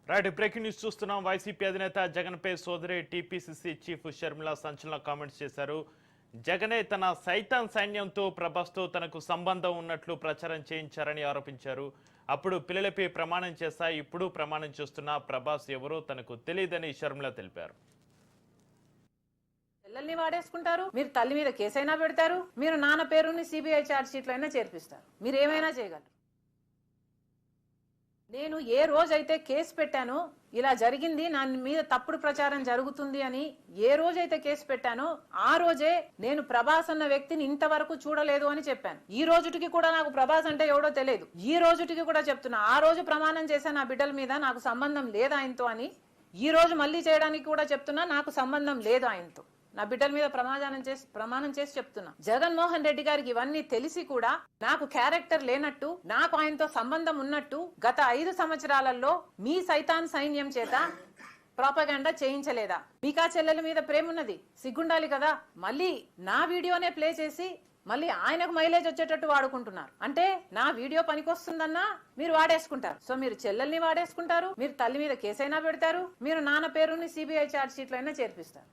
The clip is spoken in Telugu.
రైట్ బ్రేకింగ్ న్యూస్ చూస్తున్నాం. వైసీపీ అధినేత జగన్ పై సోదరి టీపీసీసీ చీఫ్ షర్మిల సంచలన కామెంట్స్ చేశారు. జగనే తన సైతాన్ సైన్యంతో ప్రభాస్తో తనకు సంబంధం ఉన్నట్లు ప్రచారం చేయించారని ఆరోపించారు. అప్పుడు పిల్లలపై ప్రమాణం చేశా, ఇప్పుడు ప్రమాణం చేస్తున్న ప్రభాస్ ఎవరో తనకు తెలియదని షర్మిల తెలిపారు. పిల్లల్ని వాడేసుకుంటారు, మీరు తల్లి మీద కేసైనా పెడతారు, మీరు నాన్న పేరుని సిబిఐ ఛార్జ్ షీట్లో అయినా చేర్పిస్తారు, మీరు ఏమైనా చేయగలరు. నేను ఏ రోజైతే కేసు పెట్టానో ఇలా జరిగింది, నా మీద తప్పుడు ప్రచారం జరుగుతుంది అని ఏ రోజైతే కేసు పెట్టానో ఆ రోజే నేను ప్రభాస్ అన్న వ్యక్తిని ఇంతవరకు చూడలేదు అని చెప్పాను. ఈ రోజుటికి కూడా నాకు ప్రభాస్ అంటే ఎవడో తెలియదు. ఈ రోజుటికి కూడా చెప్తున్నా, ఆ రోజు ప్రమాణం చేశాను నా బిడ్డల మీద నాకు సంబంధం లేదు ఆయనతో అని. ఈ రోజు మళ్ళీ చేయడానికి కూడా చెప్తున్నా, నాకు సంబంధం లేదు ఆయనతో. నా బిడ్డల మీద ప్రమాణం చేసి చెప్తున్నా. జగన్మోహన్ రెడ్డి గారికి ఇవన్నీ తెలిసి కూడా నాకు క్యారెక్టర్ లేనట్టు, నాకు ఆయనతో సంబంధం ఉన్నట్టు గత 5 సంవత్సరాలలో మీ సైతాన్ సైన్యం చేత ప్రాపగాండా చేయించలేదా? మీకా చెల్లెల మీద ప్రేమ ఉన్నది, సిగ్గుండాలి కదా. మళ్ళీ నా వీడియోనే ప్లే చేసి మళ్ళీ ఆయనకు మైలేజ్ వచ్చేటట్టు వాడుకుంటున్నారు. అంటే నా వీడియో పనికొస్తుందన్నా మీరు వాడేసుకుంటారు. సో మీరు చెల్లెల్ని వాడేసుకుంటారు, మీరు తల్లి మీద కేసైనా పెడతారు, మీరు నాన్న పేరుని సిబిఐ ఛార్జ్ షీట్లో అయినా చేర్పిస్తారు.